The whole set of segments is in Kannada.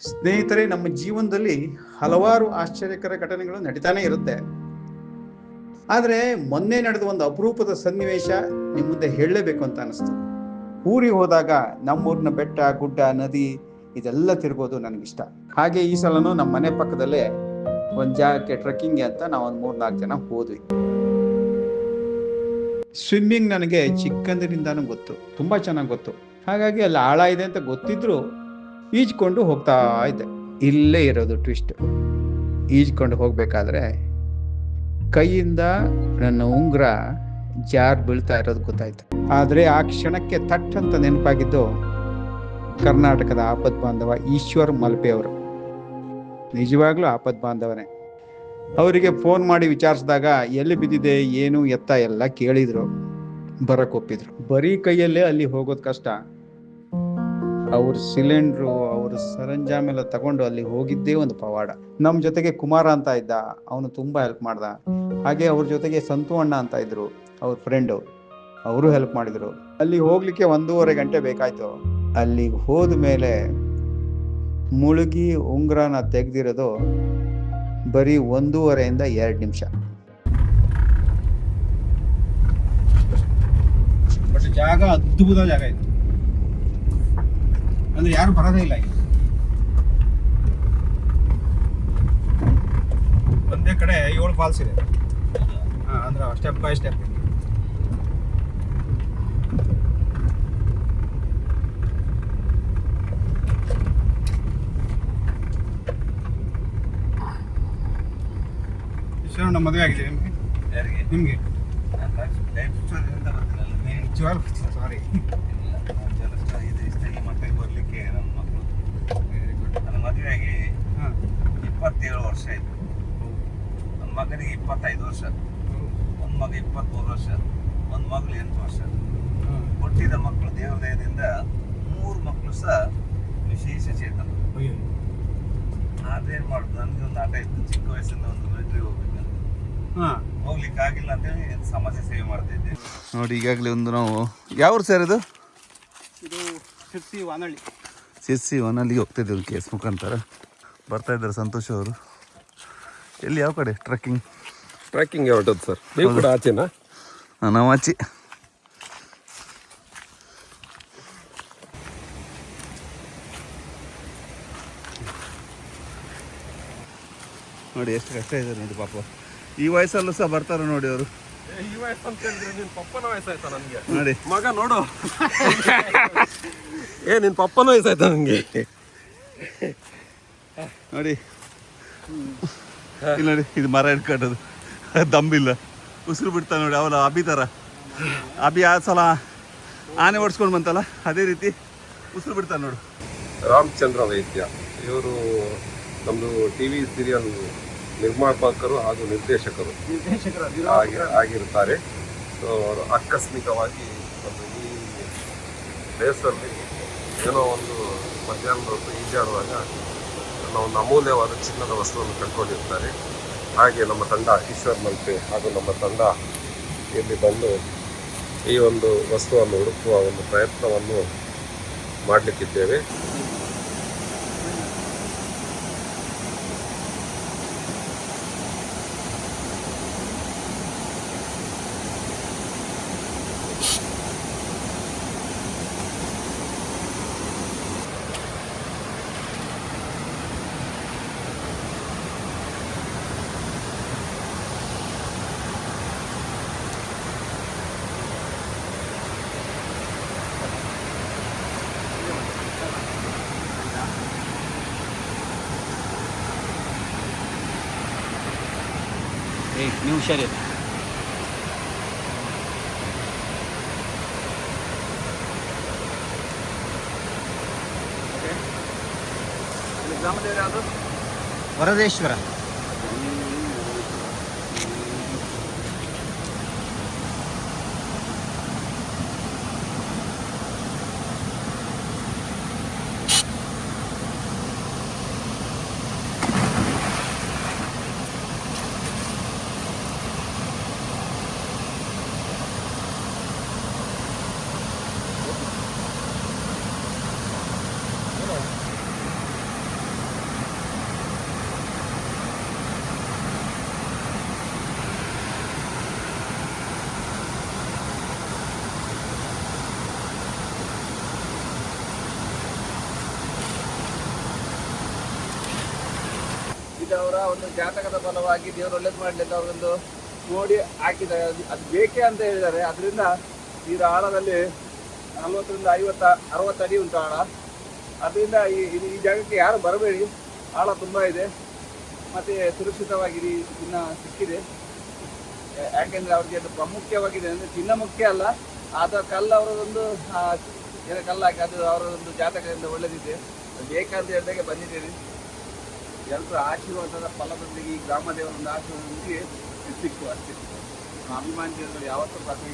ಸ್ನೇಹಿತರೆ, ನಮ್ಮ ಜೀವನದಲ್ಲಿ ಹಲವಾರು ಆಶ್ಚರ್ಯಕರ ಘಟನೆಗಳು ನಡೀತಾನೆ ಇರುತ್ತೆ. ಆದರೆ ಮೊನ್ನೆ ನಡೆದ ಒಂದು ಅಪರೂಪದ ಸನ್ನಿವೇಶ ನಿಮ್ಮ ಮುಂದೆ ಹೇಳಲೇಬೇಕು ಅಂತ ಅನಿಸ್ತು. ಊರಿಗೆ ಹೋದಾಗ ನಮ್ಮೂರಿನ ಬೆಟ್ಟ ಗುಡ್ಡ ನದಿ ಇದೆಲ್ಲ ತಿರುಗೋದು ನನಗಿಷ್ಟ. ಹಾಗೆ ಈ ಸಲನೂ ನಮ್ಮ ಮನೆ ಪಕ್ಕದಲ್ಲೇ ಒಂದು ಜಾಗಕ್ಕೆ ಟ್ರೆಕ್ಕಿಂಗ್ ಅಂತ ನಾವು ಒಂದು 3-4 ಜನ ಹೋದ್ವಿ. ಸ್ವಿಮ್ಮಿಂಗ್ ನನಗೆ ಚಿಕ್ಕಂದಿನಿಂದಾನು ಗೊತ್ತು, ತುಂಬಾ ಚೆನ್ನಾಗಿ ಗೊತ್ತು. ಹಾಗಾಗಿ ಅಲ್ಲಿ ಆಳ ಇದೆ ಅಂತ ಗೊತ್ತಿದ್ರು ಈಜ್ಕೊಂಡು ಹೋಗ್ತಾ ಇದ್ದೆ. ಇಲ್ಲೇ ಇರೋದು ಟ್ವಿಸ್ಟ್. ಈಜ್ಕೊಂಡು ಹೋಗ್ಬೇಕಾದ್ರೆ ಕೈಯಿಂದ ನನ್ನ ಉಂಗುರ ಜಾರ್ ಬೀಳ್ತಾ ಇರೋದು ಗೊತ್ತಾಯ್ತು. ಆದ್ರೆ ಆ ಕ್ಷಣಕ್ಕೆ ಥಟ್ ಅಂತ ನೆನಪಾಗಿದ್ದು ಕರ್ನಾಟಕದ ಆಪದ್ ಬಾಂಧವ ಈಶ್ವರ್ ಮಲ್ಪೆ ಅವರು. ನಿಜವಾಗ್ಲೂ ಆಪದ್ ಬಾಂಧವನೇ. ಅವರಿಗೆ ಫೋನ್ ಮಾಡಿ ವಿಚಾರಿಸಿದಾಗ ಎಲ್ಲಿ ಬಿದ್ದಿದೆ ಏನು ಎತ್ತ ಎಲ್ಲ ಕೇಳಿದ್ರು, ಬರಕ್ ಒಪ್ಪಿದ್ರು. ಬರೀ ಕೈಯಲ್ಲೇ ಅಲ್ಲಿ ಹೋಗೋದು ಕಷ್ಟ. ಅವ್ರ ಸಿಲಿಂಡ್ರು ಅವ್ರ ಸರಂಜಾಮೆಲ್ಲ ತಗೊಂಡು ಅಲ್ಲಿ ಹೋಗಿದ್ದೇ ಒಂದು ಪವಾಡ. ನಮ್ ಜೊತೆಗೆ ಕುಮಾರ ಅಂತ ಇದ್ದ, ಅವನು ತುಂಬಾ ಹೆಲ್ಪ್ ಮಾಡ್ದ. ಹಾಗೆ ಅವ್ರ ಜೊತೆಗೆ ಸಂತು ಅಣ್ಣ ಅಂತ ಇದ್ರು, ಅವ್ರ ಫ್ರೆಂಡು, ಅವರು ಹೆಲ್ಪ್ ಮಾಡಿದ್ರು. ಅಲ್ಲಿ ಹೋಗ್ಲಿಕ್ಕೆ 1.5 ಗಂಟೆ ಬೇಕಾಯ್ತು. ಅಲ್ಲಿ ಹೋದ ಮೇಲೆ ಮುಳುಗಿ ಉಂಗ್ರನ ತೆಗ್ದಿರೋದು ಬರೀ 1.5 ಇಂದ 2 ನಿಮಿಷ. ಬಟ್ ಜಾಗ ಅದ್ಭುತ ಜಾಗ ಇದು, ಅಂದ್ರೆ ಯಾರು ಬರೋದೇ ಇಲ್ಲ. ಒಂದೇ ಕಡೆ 7 ಫಾಲ್ಸ್ ಇದೆ. ಅಂದ್ರೆ ಸ್ಟೆಪ್ ಬೈ ಸ್ಟೆಪ್. ನಮ್ಮ ಮದುವೆ ಆಗಿದೆ ನಿಮಗೆ? ಯಾರಿಗೆ? ನಿಮಗೆ. ಸಾರಿ, ಮಕ್ಕಳಿಗೆ ಬರಲಿಕ್ಕೆ ನಮ್ಮ ಮಕ್ಕಳು. ನನ್ನ ಮದುವೆಯಾಗಿ 27 ವರ್ಷ ಆಯಿತು. ನನ್ನ ಮಗನಿಗೆ 25 ವರ್ಷ, ಒಂದು ಮಗ 23 ವರ್ಷ, ಒಂದು ಮಗಳು 8 ವರ್ಷ. ಹುಟ್ಟಿದ ಮಕ್ಕಳು ದೇವ್ರ ದಯದಿಂದ 3 ಮಕ್ಕಳು ಸಹ ವಿಶೇಷ ಚೇತನ. ಆದ್ರೇನು ಮಾಡೋದು, ನನಗೆ ಒಂದು ಆಟ ಇತ್ತು ಚಿಕ್ಕ ವಯಸ್ಸಿಂದ, ಒಂದು ಮಿಲಿಟರಿ ಹೋಗ್ಬೇಕಂತ. ಹೋಗ್ಲಿಕ್ಕೆ ಆಗಿಲ್ಲ ಅಂತೇಳಿ ಸಮಾಜ ಸೇವೆ ಮಾಡ್ತಾ ಇದ್ದೆ. ನೋಡಿ, ಈಗಾಗಲೇ ಒಂದು ನಾವು ಯಾವ ಊರು ಸರ್ ಇದು? ಸಿರ್ಸಿ ವಾನಳ್ಳಿಗೆ ಹೋಗ್ತಾ ಇದ್ದೀವಿ ಕೇಸ್ ಮುಖಾಂತರ. ಬರ್ತಾ ಇದ್ದಾರೆ ಸಂತೋಷ್ ಅವರು. ಎಲ್ಲಿ ಯಾವ ಕಡೆ ಟ್ರೆಕ್ಕಿಂಗ್ ಹೊರಟದ್ದು ಸರ್? ನೀವು ಕೂಡ ಆಚೆನಾ? ನಾವು ಆಚೆ. ನೋಡಿ ಎಷ್ಟು ಕಷ್ಟ ಇದೆ ನೋಡಿ ಪಾಪ. ಈ ವಯಸ್ಸಲ್ಲೂ ಸಹ ಬರ್ತಾರೆ ನೋಡಿ ಅವರು. ಈ ವಯಸ್ಸು ಅಂತ ಹೇಳಿದ್ರೆ ನಿನ್ನ ಪಪ್ಪನ ವಯಸ್ಸಾಯ್ತಾ ನನಗೆ? ನೋಡಿ ಮಗ ನೋಡು. ನಿನ್ನ ಪಪ್ಪನ ವಯಸ್ಸಾಯ್ತಾ ನನಗೆ? ನೋಡಿ ಇಲ್ಲಿ ನೋಡಿ, ಇದು ಮರ ಹಿಡ್ಕೊಂಡದು, ದಮ್ಮಿಲ್ಲ, ಉಸಿರು ಬಿಡ್ತಾ ನೋಡಿ. ಅವಳ ಅಭಿ ಥರ. ಅಭಿ ಆ ಸಲ ಆನೆ ಓಡಿಸ್ಕೊಂಡು ಬಂತಲ್ಲ, ಅದೇ ರೀತಿ ಉಸಿರು ಬಿಡ್ತಾನೆ ನೋಡು. ರಾಮಚಂದ್ರ ವೈದ್ಯ ಇವರು ನಮ್ಮದು ಟಿ ವಿ ಸೀರಿಯಲ್ ನಿರ್ಮಾಪಕರು ಹಾಗೂ ನಿರ್ದೇಶಕರು ಆಗಿರ್ತಾರೆ. ಸೊ ಅವರು ಆಕಸ್ಮಿಕವಾಗಿ ಒಂದು ಈ ಪ್ಲೇಸಲ್ಲಿ ಏನೋ ಒಂದು ಮಧ್ಯಾಹ್ನದ ಹೊತ್ತು ಈಜಾಡುವಾಗ ಒಂದು ಅಮೂಲ್ಯವಾದ ಚಿನ್ನದ ವಸ್ತುವನ್ನು ಕಂಡುಕೊಂಡಿರ್ತಾರೆ. ಹಾಗೆ ನಮ್ಮ ತಂಡ ಈಶ್ವರ್ ಮಲ್ಪೆ ಹಾಗೂ ನಮ್ಮ ತಂಡ ಇಲ್ಲಿ ಬಂದು ಈ ಒಂದು ವಸ್ತುವನ್ನು ಹುಡುಕುವ ಒಂದು ಪ್ರಯತ್ನವನ್ನು ಮಾಡಲಿಕ್ಕಿದ್ದೇವೆ. ನೀವು ಹುಷಾರಿಲ್ಲ. ವರದೇಶ್ವರ. ಇದು ಅವರ ಒಂದು ಜಾತಕದ ಫಲವಾಗಿ ದೇವರು ಒಳ್ಳೇದು ಮಾಡಲಿಕ್ಕೆ ಅವರೊಂದು ನೋಡಿ ಹಾಕಿದ್ದಾರೆ. ಅದು ಬೇಕೇ ಅಂತ ಹೇಳಿದ್ದಾರೆ. ಅದರಿಂದ ನೀರು ಆಳದಲ್ಲಿ 40ರಿಂದ 50-60 ಅಡಿ ಉಂಟು ಆಳ. ಅದರಿಂದ ಈ ಜಾಗಕ್ಕೆ ಯಾರು ಬರಬೇಡಿ, ಆಳ ತುಂಬ ಇದೆ ಮತ್ತು ಸುರಕ್ಷಿತವಾಗಿ ಇನ್ನು ಸಿಕ್ಕಿದೆ. ಯಾಕೆಂದರೆ ಅವ್ರಿಗೆ ಅದು ಪ್ರಾಮುಖ್ಯವಾಗಿದೆ. ಅಂದರೆ ಚಿನ್ನ ಮುಖ್ಯ ಅಲ್ಲ, ಅದು ಕಲ್ಲು ಅವರದೊಂದು ಏನೋ ಕಲ್ಲು ಹಾಕಿ ಅದು ಅವರದೊಂದು ಜಾತಕದಿಂದ ಒಳ್ಳೆದಿದೆ. ಬೇಕಂತ ಹೇಳಿದಾಗೆ ಬಂದಿದ್ದೀರಿ. ಎಲ್ಲರೂ ಆಶೀರ್ವಾದದ ಫಲದೊಂದಿಗೆ ಈ ಗ್ರಾಮ ದೇವರೊಂದು ಆಶೀರ್ವಾದದೊಂದಿಗೆ ಸಿಕ್ಕು ಅಷ್ಟೇ. ಅಭಿಮಾನಿಗಳು ಯಾವತ್ತೂ ಪ್ರಾರ್ಥನೆ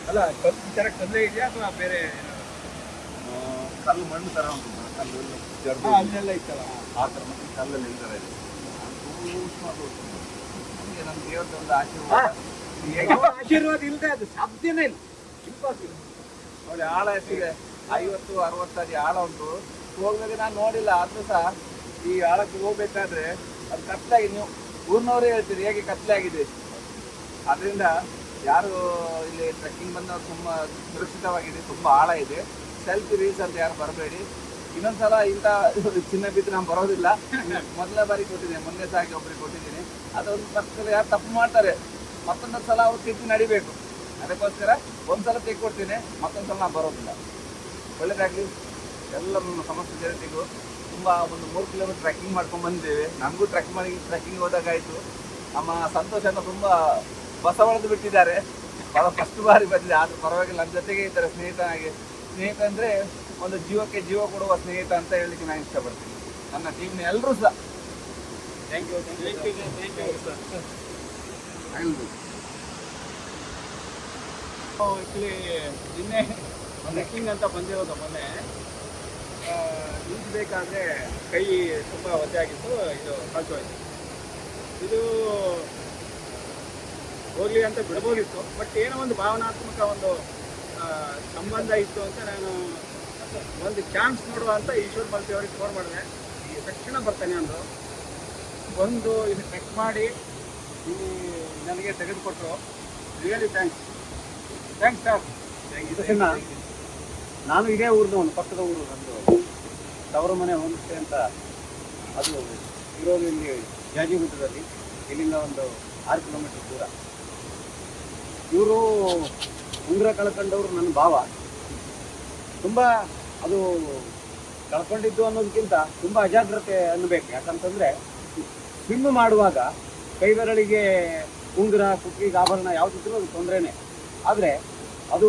ಅಲ್ಲ ಕಲ್ಲು ಕಲ್ಲೇ ಇದೆಯಾ ಅಥವಾ ಬೇರೆ ಕಲ್ಲು ಮಣ್ಣು ತರ ಉಂಟು? ಕಲ್ಲು ಅಲ್ಲೆಲ್ಲ ಇತ್ತಲ್ಲ ಆ ಥರ ಮತ್ತೆ ಕಲ್ಲಲ್ಲಿ ಈ ಥರ ಇದೆ. ನಮ್ಮ ದೇವರದ ಒಂದು ಆಶೀರ್ವಾದ ಇಲ್ಲದೆ ಅದು ಸಾಧ್ಯನೇ ಇಲ್ಲ. ನೋಡಿ ಆಳ ಎಷ್ಟಿದೆ, 50-60 ಅಡಿ ಆಳ ಉಂಟು. ಹೋಗ್ಬೇಕು ನಾನು ನೋಡಿಲ್ಲ, ಆದ್ರೂ ಸಹ ಈ ಆಳಕ್ಕೆ ಹೋಗ್ಬೇಕಾದ್ರೆ ಅದು ಕತ್ಲಾಗಿ ನೀವು ಊರಿನವರೇ ಹೇಳ್ತೀರಿ ಹೇಗೆ ಕತ್ಲೆ ಆಗಿದೆ. ಅದರಿಂದ ಯಾರು ಇಲ್ಲಿ ಟ್ರೆಕ್ಕಿಂಗ್ ಬಂದವರು ತುಂಬ ಸುರಕ್ಷಿತವಾಗಿದೆ, ತುಂಬ ಆಳ ಇದೆ. ಸೆಲ್ಫಿ ರೀಲ್ಸ್ ಅಂತ ಯಾರು ಬರಬೇಡಿ. ಇನ್ನೊಂದ್ಸಲ ಇಂಥ ಚಿನ್ನ ಬಿದ್ದು ನಾನು ಬರೋದಿಲ್ಲ. ಮೊದಲ ಬಾರಿ ಕೊಟ್ಟಿದ್ದೀನಿ, ಮೊನ್ನೆ ಸಾಗಿ ಒಬ್ಬರಿಗೆ ಕೊಟ್ಟಿದ್ದೀನಿ. ಅದೊಂದು ಪಕ್ಕದಲ್ಲಿ ಯಾರು ತಪ್ಪು ಮಾಡ್ತಾರೆ ಮತ್ತೊಂದು ಸಲ ಅವ್ರು ತಿದ್ದು ನಡಿಬೇಕು. ಅದಕ್ಕೋಸ್ಕರ ಒಂದ್ಸಲ ತೆಗೆದುಕೊಡ್ತೀನಿ, ಮತ್ತೊಂದು ಸಲ ನಾನು ಬರೋದಿಲ್ಲ. ಒಳ್ಳೆಯದಾಗಲಿ ಎಲ್ಲ ಸಮಸ್ತ ಜನತೆಗೂ. ತುಂಬ ಒಂದು 3 ಕಿಲೋಮೀಟರ್ ಟ್ರೆಕ್ಕಿಂಗ್ ಮಾಡ್ಕೊಂಡು ಬಂದಿದ್ದೇವೆ. ನಮಗೂ ಟ್ರೆಕ್ಕಿಂಗ್ ಹೋದಾಗಾಯಿತು. ನಮ್ಮ ಸಂತೋಷನ ತುಂಬ ಬಸವಳೆದು ಬಿಟ್ಟಿದ್ದಾರೆ. ಫಸ್ಟ್ ಬಾರಿ ಬಂದಿದೆ, ಆದರೂ ಪರವಾಗಿಲ್ಲ. ನನ್ನ ಜೊತೆಗೆ ಇದ್ದಾರೆ ಸ್ನೇಹಿತ ಅಂದರೆ ಒಂದು ಜೀವಕ್ಕೆ ಜೀವ ಕೊಡುವ ಸ್ನೇಹಿತ ಅಂತ ಹೇಳಲಿಕ್ಕೆ ನಾನು ಇಷ್ಟಪಡ್ತೀನಿ. ನನ್ನ ಟೀಮ್ನ ಎಲ್ಲರೂ ಸಹ ಥ್ಯಾಂಕ್ ಯು ಸರ್. ಆ್ಯಕ್ಚುಲಿ ನಿನ್ನೆ ಟ್ರೆಕ್ಕಿಂಗ್ ಅಂತ ಬಂದಿರೋದು. ಮೊನ್ನೆ ನಿಲ್ಲಿಸಬೇಕಾದ್ರೆ ಕೈ ತುಂಬ ಒದ್ದೆ ಆಗಿತ್ತು, ಇದು ಕಳ್ತೋಯ್ತು. ಇದು ಹೋಗಲಿ ಅಂತ ಬಿಡ್ಬೋದಿತ್ತು, ಬಟ್ ಏನೋ ಒಂದು ಭಾವನಾತ್ಮಕ ಒಂದು ಸಂಬಂಧ ಇತ್ತು ಅಂತ ನಾನು ಒಂದು ಚಾನ್ಸ್ ನೋಡುವ ಅಂತ ಈಶ್ವರ್ ಮಲ್ಪಿ ಅವ್ರಿಗೆ ಫೋನ್ ಮಾಡಿದೆ. ಈ ತಕ್ಷಣ ಬರ್ತಾನೆ ಅಂದರು. ಬಂದು ಇದು ಚೆಕ್ ಮಾಡಿ ನನಗೆ ತೆಗೆದುಕೊಟ್ಟರು. Really thanks sir. ನಾನು ಇದೇ ಊರಿನವನು, ಪಕ್ಕದ ಊರು ನಂದು ತವರು ಮನೆ ಹೋಮ್ ಸ್ಟೇ ಅಂತ. ಅದು ಇರೋದು ಇಲ್ಲಿ ಜಾಜಿಗುಡ್ಡದಲ್ಲಿ, ಇಲ್ಲಿಂದ ಒಂದು 6 ಕಿಲೋಮೀಟರ್ ದೂರ. ಇವರು ಉಂಗುರ ಕಳ್ಕೊಂಡವರು ನನ್ನ ಭಾವ. ತುಂಬ ಅದು ಕಳ್ಕೊಂಡಿದ್ದು ಅನ್ನೋದಕ್ಕಿಂತ ತುಂಬ ಅಜಾಗ್ರತೆ ಅನ್ನಬೇಕು. ಯಾಕಂತಂದರೆ ಸ್ವಿಮ್ ಮಾಡುವಾಗ ಕೈ ಬೆರಳಿಗೆ ಉಂಗುರ, ಕುತ್ತಿಗೆ ಆಭರಣ ಯಾವುದಿದ್ರೂ ಅದು ತೊಂದರೆನೇ. ಆದರೆ ಅದು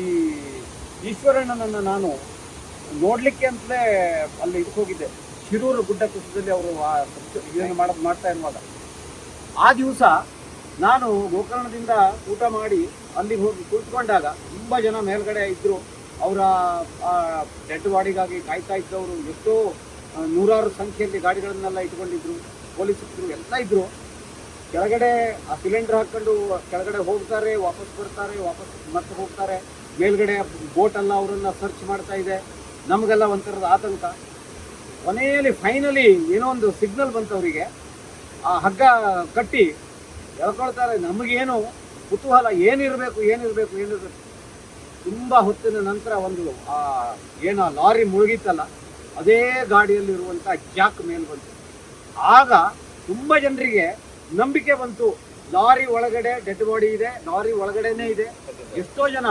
ಈ ಈಶ್ವರಣ್ಣನನ್ನು ನಾನು ನೋಡಲಿಕ್ಕೆ ಅಂತಲೇ ಅಲ್ಲಿ ಇದಕ್ಕೆ ಹೋಗಿದ್ದೆ. ಶಿರೂರು ಗುಡ್ಡ ಕುಸಿದಲ್ಲಿ ಅವರು ಇದನ್ನು ಮಾಡ್ತಾ ಇರುವಾಗ ಆ ದಿವಸ ನಾನು ಗೋಕರ್ಣದಿಂದ ಊಟ ಮಾಡಿ ಅಲ್ಲಿಗೆ ಹೋಗಿ ಕುಳಿತುಕೊಂಡಾಗ ತುಂಬ ಜನ ಮೇಲ್ಗಡೆ ಇದ್ದರು. ಅವರ ಡೆಡ್ ಬಾಡಿಗಾಗಿ ಕಾಯ್ತಾ ಇದ್ದವರು ಎಷ್ಟೋ ನೂರಾರು ಸಂಖ್ಯೆಯಲ್ಲಿ ಗಾಡಿಗಳನ್ನೆಲ್ಲ ಇಟ್ಕೊಂಡಿದ್ರು, ಪೊಲೀಸರು ಎಲ್ಲ ಇದ್ದರು. ಕೆಳಗಡೆ ಆ ಸಿಲಿಂಡರ್ ಹಾಕ್ಕೊಂಡು ಕೆಳಗಡೆ ಹೋಗ್ತಾರೆ, ವಾಪಸ್ ಬರ್ತಾರೆ, ವಾಪಸ್ ಮತ್ತೆ ಹೋಗ್ತಾರೆ. ಮೇಲ್ಗಡೆ ಬೋಟೆಲ್ಲ ಅವರನ್ನು ಸರ್ಚ್ ಮಾಡ್ತಾ ಇದೆ. ನಮಗೆಲ್ಲ ಒಂಥರದ ಆತಂಕ. ಕೊನೆಯಲ್ಲಿ ಫೈನಲಿ ಏನೋ ಒಂದು ಸಿಗ್ನಲ್ ಬಂತು ಅವರಿಗೆ. ಆ ಹಗ್ಗ ಕಟ್ಟಿ ಎಳ್ಕೊಳ್ತಾರೆ. ನಮಗೇನು ಕುತೂಹಲ, ಏನಿರಬೇಕು. ತುಂಬ ಹೊತ್ತಿನ ನಂತರ ಒಂದು ಏನೋ ಲಾರಿ ಮುಳುಗಿತ್ತಲ್ಲ, ಅದೇ ಗಾಡಿಯಲ್ಲಿರುವಂಥ ಜಾಕ್ ಮೇಲೆ ಬಂತು. ಆಗ ತುಂಬ ಜನರಿಗೆ ನಂಬಿಕೆ ಬಂತು, ಲಾರಿ ಒಳಗಡೆ ಡೆಡ್ ಬಾಡಿ ಇದೆ, ಲಾರಿ ಒಳಗಡೆನೇ ಇದೆ. ಎಷ್ಟೋ ಜನ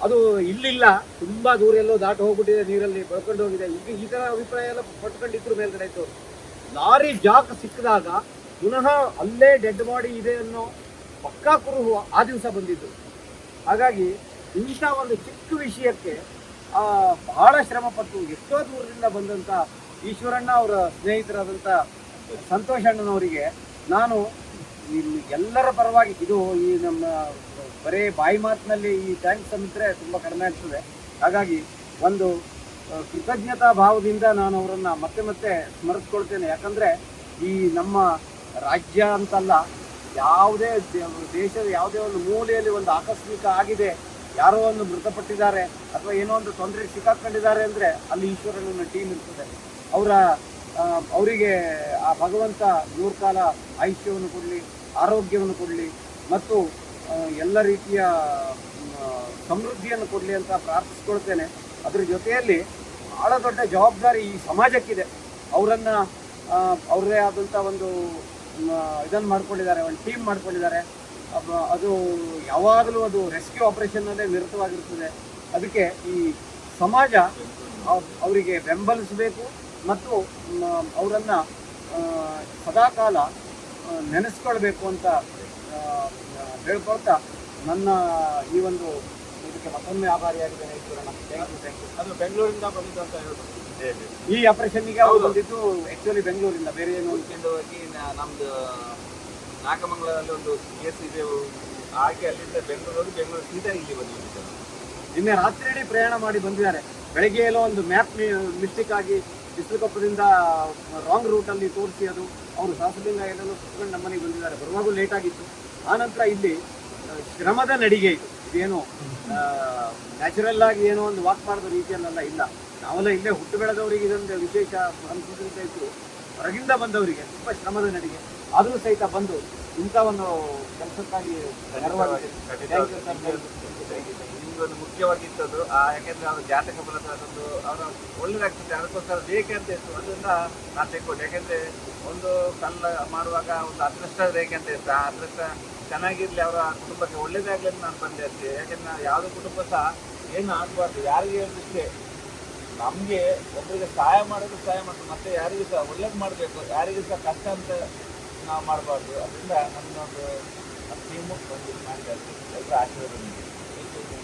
ಅದು ಇಲ್ಲಿಲ್ಲ, ತುಂಬ ದೂರ ಎಲ್ಲೋ ದಾಟಿ ಹೋಗ್ಬಿಟ್ಟಿದೆ, ನೀರಲ್ಲಿ ಬೆಳ್ಕೊಂಡು ಹೋಗಿದೆ, ಈಗ ಈ ಥರ ಅಭಿಪ್ರಾಯ ಎಲ್ಲ ಪಟ್ಕೊಂಡಿದ್ರು ಮೇಲ್ಗಡೆ ಇದ್ದವರು. ಲಾರಿ ಜಾಕ್ ಸಿಕ್ಕಿದಾಗ ಪುನಃ ಅಲ್ಲೇ ಡೆಡ್ ಬಾಡಿ ಇದೆ ಅನ್ನೋ ಪಕ್ಕಾ ಕುರುಹು ಆ ದಿವಸ ಬಂದಿದ್ದು. ಹಾಗಾಗಿ ಇಂಥ ಒಂದು ಚಿಕ್ಕ ವಿಷಯಕ್ಕೆ ಬಹಳ ಶ್ರಮಪಟ್ಟು ಎಷ್ಟೋ ದೂರದಿಂದ ಬಂದಂಥ ಈಶ್ವರಣ್ಣ ಅವರ ಸ್ನೇಹಿತರಾದಂಥ ಸಂತೋಷ್ ಅಣ್ಣನವರಿಗೆ ನಾನು ಎಲ್ಲರ ಪರವಾಗಿ, ಇದು ಈ ನಮ್ಮ ಬರೇ ಬಾಯಿ ಮಾತಿನಲ್ಲಿ ಈ ಥ್ಯಾಂಕ್ಸ್ ಅಂದಿದ್ರೆ ತುಂಬ ಕಡಿಮೆ ಆಗ್ತದೆ. ಹಾಗಾಗಿ ಒಂದು ಕೃತಜ್ಞತಾ ಭಾವದಿಂದ ನಾನು ಅವರನ್ನು ಮತ್ತೆ ಮತ್ತೆ ಸ್ಮರಿಸ್ಕೊಳ್ತೇನೆ. ಯಾಕಂದರೆ ಈ ನಮ್ಮ ರಾಜ್ಯ ಅಂತಲ್ಲ, ಯಾವುದೇ ದೇಶದ ಯಾವುದೇ ಒಂದು ಮೂಲೆಯಲ್ಲಿ ಒಂದು ಆಕಸ್ಮಿಕ ಆಗಿದೆ, ಯಾರೋ ಒಂದು ಮೃತಪಟ್ಟಿದ್ದಾರೆ ಅಥವಾ ಏನೋ ಒಂದು ತೊಂದರೆ ಸಿಕ್ಕಾಕೊಂಡಿದ್ದಾರೆ ಅಂದರೆ ಅಲ್ಲಿ ಈಶ್ವರನ ಟೀಮ್ ಇರ್ತದೆ. ಅವರಿಗೆ ಆ ಭಗವಂತ 100 ಕಾಲ ಆಯುಷ್ಯವನ್ನು ಕೊಡಲಿ, ಆರೋಗ್ಯವನ್ನು ಕೊಡಲಿ ಮತ್ತು ಎಲ್ಲ ರೀತಿಯ ಸಮೃದ್ಧಿಯನ್ನು ಕೊಡಲಿ ಅಂತ ಪ್ರಾರ್ಥಿಸ್ಕೊಳ್ತೇನೆ. ಅದ್ರ ಜೊತೆಯಲ್ಲಿ ಭಾಳ ದೊಡ್ಡ ಜವಾಬ್ದಾರಿ ಈ ಸಮಾಜಕ್ಕಿದೆ. ಅವರನ್ನು ಅವ್ರದೇ ಆದಂಥ ಒಂದು ಇದನ್ನು ಮಾಡ್ಕೊಂಡಿದ್ದಾರೆ, ಒಂದು ಟೀಮ್ ಮಾಡ್ಕೊಂಡಿದ್ದಾರೆ. ಅದು ಯಾವಾಗಲೂ ಅದು ರೆಸ್ಕ್ಯೂ ಆಪರೇಷನ್ನಲ್ಲೇ ನಿರತವಾಗಿರ್ತದೆ. ಅದಕ್ಕೆ ಈ ಸಮಾಜ ಅವರಿಗೆ ಬೆಂಬಲಿಸಬೇಕು ಮತ್ತು ಅವರನ್ನು ಸದಾಕಾಲ ನೆನೆಸ್ಕೊಳ್ಬೇಕು ಅಂತ ಹೇಳ್ಕೊಳ್ತಾ ನನ್ನ ಈ ಒಂದು ಇದಕ್ಕೆ ಮತ್ತೊಮ್ಮೆ ಆಭಾರಿಯಾಗಿದ್ದೇನೆ. Thank you. ಅದು ಬೆಂಗಳೂರಿಂದ ಬಂದಿದ್ದು ಅಂತ ಹೇಳ್ಬೋದು. ಈ ಆಪರೇಷನ್ಗೆ ಅವ್ರು ಬಂದಿದ್ದು ಆ್ಯಕ್ಚುಲಿ ಬೆಂಗಳೂರಿಂದ, ಬೇರೆ ಏನು ವೀಕೆಂಡ್ ಹೋಗಿ ನಮ್ದು ನಾಗಮಂಗಲದಲ್ಲಿ ಒಂದು ಕೇಸ್ ಇದೆ, ಹಾಗೆ ಅಲ್ಲಿಂದ ಬೆಂಗಳೂರು ಸೀದಾ ಇಲ್ಲಿ ಬಂದಿದ್ದಾರೆ. ನಿನ್ನೆ ರಾತ್ರಿ ಇಡೀ ಪ್ರಯಾಣ ಮಾಡಿ ಬಂದಿದ್ದಾರೆ. ಬೆಳಗ್ಗೆ ಎಲ್ಲೋ ಒಂದು ಮ್ಯಾಪ್ ಮಿಸ್ಟೇಕ್ ಆಗಿ ಬಿಸಿಲುಕೊಪ್ಪದಿಂದ ರಾಂಗ್ ರೂಟಲ್ಲಿ ತೋರಿಸಿ ಅದು ಅವರು ಶಾಸಕರಿಂದ ಎಲ್ಲರೂ ಸುತ್ಕೊಂಡು ನಮ್ಮನೆಗೆ ಬಂದಿದ್ದಾರೆ. ಬರುವಾಗೂ ಲೇಟ್ ಆಗಿತ್ತು. ಆನಂತರ ಇಲ್ಲಿ ಶ್ರಮದ ನಡಿಗೆ ಇದೇನು ನ್ಯಾಚುರಲ್ ಆಗಿ ಏನೋ ಒಂದು ವಾಕ್ ಮಾಡಿದ ರೀತಿಯಲ್ಲೆಲ್ಲ ಇಲ್ಲ. ನಾವೆಲ್ಲ ಇಲ್ಲೇ ಹುಟ್ಟು ಬೆಳೆದವರಿಗೆ ಇದೊಂದು ವಿಶೇಷ ಅನಿಸುತ್ತೆ ಇತ್ತು. ಹೊರಗಿಂದ ಬಂದವರಿಗೆ ತುಂಬ ಶ್ರಮದ ನಡಿಗೆ ಆದರೂ ಸಹಿತ ಬಂದು ಇಂಥ ಒಂದು ಕೆಲಸಕ್ಕಾಗಿ ನಿಮ್ಗೊಂದು ಮುಖ್ಯವಾಗಿತ್ತದು ಯಾಕೆಂದ್ರೆ ಅವ್ರ ಜಾತಕ ಬಲದ ಅದೊಂದು ಅವರ ಒಳ್ಳೆದಾಗ್ತದೆ, ಅದಕ್ಕೋಸ್ಕರ ಬೇಕೆ ಅಂತ ಇತ್ತು. ಅದರಿಂದ ನಾನು ತೆಕ್ಕೊಂಡು, ಯಾಕೆಂದ್ರೆ ಒಂದು ಕಲ್ಲ ಮಾಡುವಾಗ ಒಂದು ಅದೃಷ್ಟ ರೇಖೆ ಅಂತ ಇತ್ತು. ಆ ಅದೃಷ್ಟ ಚೆನ್ನಾಗಿರ್ಲಿ, ಅವರ ಕುಟುಂಬಕ್ಕೆ ಒಳ್ಳೇದಾಗ್ಲಿ ಅಂತ ನಾನು ಬಂದೆ ಅಷ್ಟೇ. ಯಾಕೆಂದ್ರೆ ನಾವು ಯಾವುದೇ ಕುಟುಂಬ ಸಹ ಏನು ಆಗಬಾರ್ದು, ಯಾರಿಗೆ ಹೇಳಿದ್ರೆ ನಮಗೆ ಒಬ್ಬರಿಗೆ ಸಹಾಯ ಮಾಡೋದು ಮತ್ತೆ ಯಾರಿಗೂ ಸಹ ಒಳ್ಳೇದು ಮಾಡಬೇಕು, ಯಾರಿಗೂ ಸಹ ಕಷ್ಟ ಅಂತ ನಾವು ಮಾಡಬಾರ್ದು. ಅದರಿಂದ ನಮ್ಮೊಂದು ಟೀಮು ಒಂದು ಮಾಡಿದ್ದಾರೆ. ಎಲ್ಲರ ಆಶೀರ್ವಾದ.